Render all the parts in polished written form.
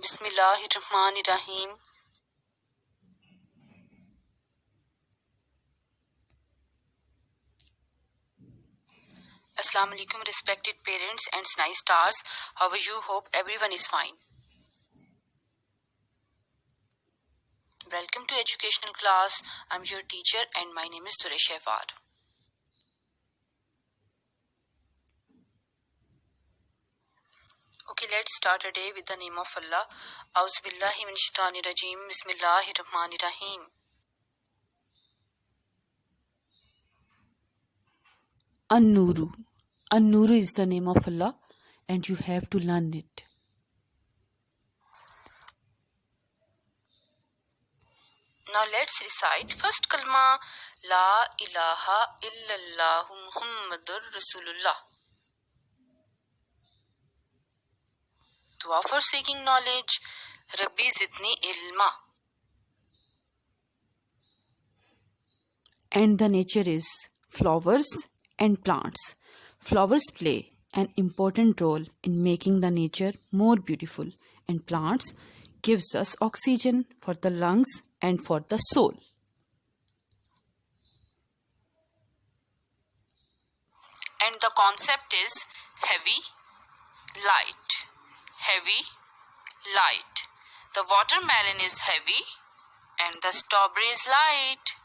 Bismillahirrahmanirrahim. Assalamu alaikum, respected parents and nice stars. How are you? Hope everyone is fine. Welcome to educational class. I'm your teacher and my name is Suresh Shehwar. Okay, let's start a day with the name of Allah. Auzu billahi min shaitani rajim. Bismillahirrahmanirrahim. An-Nuru. An-Nuru is the name of Allah and you have to learn it. Now let's recite first kalma La ilaha illallah Muhammadur Rasulullah. Dua for seeking knowledge. Rabbi zidni ilma. And the nature is flowers and plants. Flowers play an important role in making the nature more beautiful, and plants gives us oxygen for the lungs and for the soul. And the concept is heavy, light. Heavy, light. The watermelon is heavy and the strawberry is light.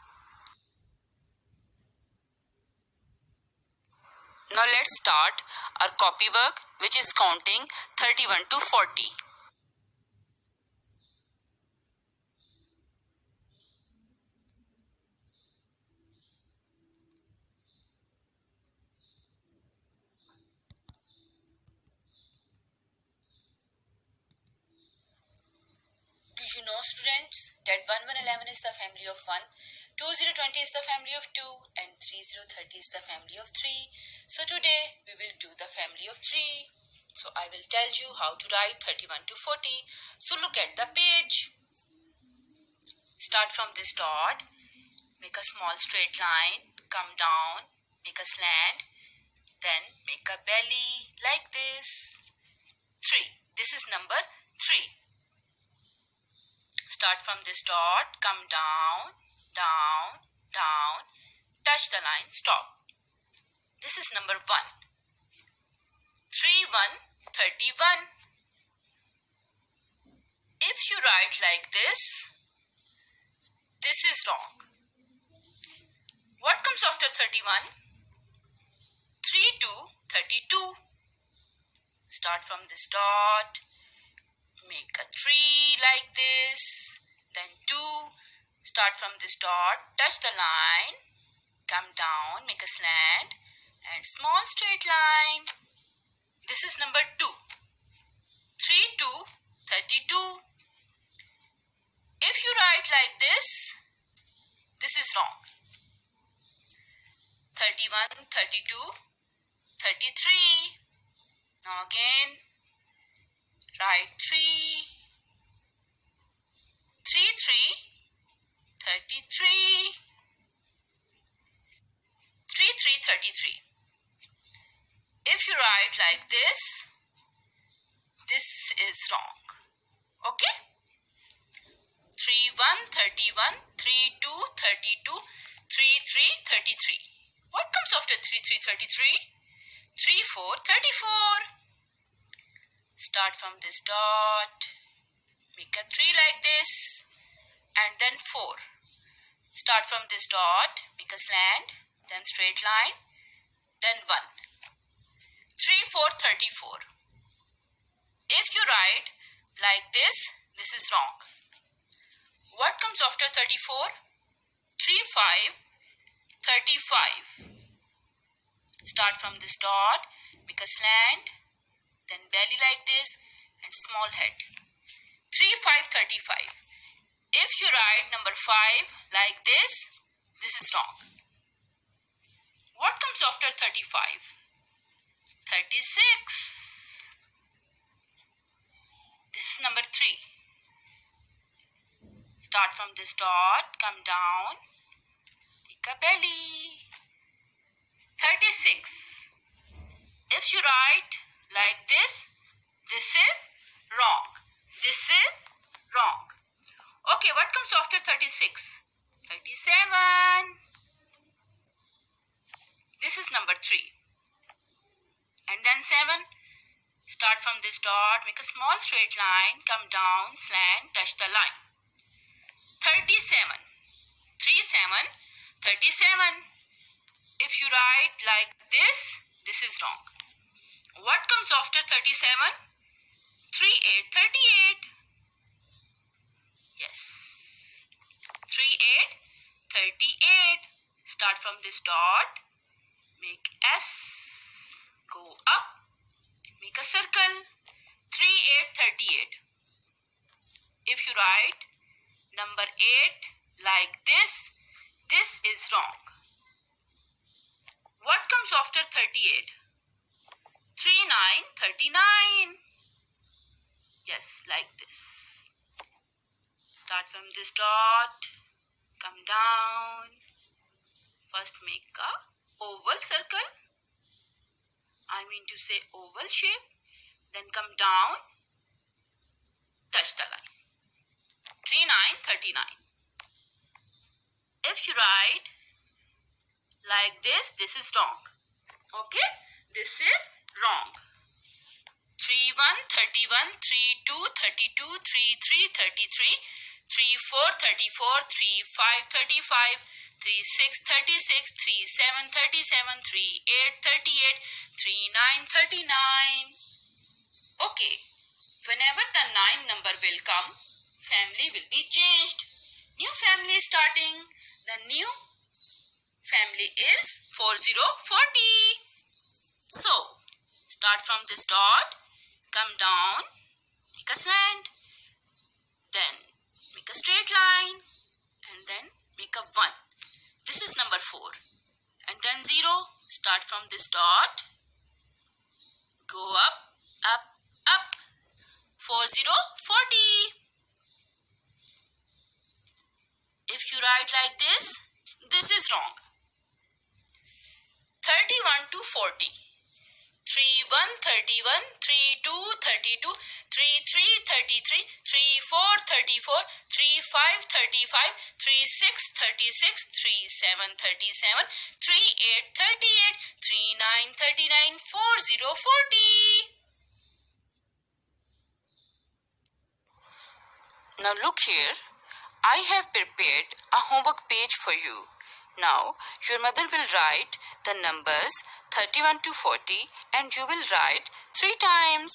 Now let's start our copy work, which is counting 31 to 40. Do you know, students, that 1111 is the family of 1, 2020 is the family of 2, and 3030 is the family of 3. So today we will do the family of 3. So I will tell you how to write 31 to 40. So look at the page. Start from this dot, make a small straight line, come down, make a slant, then make a belly like this. 3. This is number 3. Start from this dot, come down, down, down, touch the line, stop. This is number 1. 3, 1, 31. If you write like this is wrong. What comes after 31? 3, 2, 32. Start from this dot, make a tree like this, then 2. Start from this dot, touch the line, come down, make a slant, and small straight line. This is number 2. 3, 2, 32. If you write like this is wrong. 31, 32, 33. Now again, write 3, 3, 33, 3, 33. If you write like this is wrong. Okay? 3, 1, 31, 3, 2, 32, 3, 3, 33. What comes after 3, 3, 33? 3, 4, 34. Start from this dot, make a 3 like this, and then 4. Start from this dot, make a slant, then straight line, then 1. 3, 4, 34. If you write like this is wrong. What comes after 34? 3, 5, 35. Start from this dot, make a slant, then belly like this, and small head. 3, 5, 35. If you write number 5 like this is wrong. What comes after 35? 36. This is number 3. Start from this dot, come down, make a belly. 36. If you write like this is wrong. This is wrong. Okay, what comes after 36? 37. This is number 3. And then 7. Start from this dot, make a small straight line, come down, slant, touch the line. 37. 37. 37. If you write like this, this is wrong. What comes after 37? 38. 38. Yes. 38. 38. Start from this dot, make S, go up, make a circle. 38. 38. If you write number 8 like this, this is wrong. What comes after 38? 39. 39. Yes, like this. Start from this dot, come down. First make a oval circle. I mean to say oval shape. Then come down, touch the line. 39. 39. If you write like this, this is wrong. Okay, this is wrong. 31. 31. 32. 32. 33. 33. 34. 34. 35. 35. 36. 36. 37. 37. 38. 38. 39. 39. Okay, whenever the 9 number will come, family will be changed. New family is starting. The new family is 4040. So, start from this dot, come down, make a slant, then make a straight line, and then make a 1. This is number 4. And then 0, start from this dot, go up, up, up. 4040. If you write like this, this is wrong. 31 to 40. 31. 31. 32. 32. 33. 33. 34. 34. 35. 35. 36. 36. 37. 37. 38. 38. 39. 39. 4040. Now look here, I have prepared a homework page for you. Now your mother will write the numbers 31 to 40 and you will write 3 times.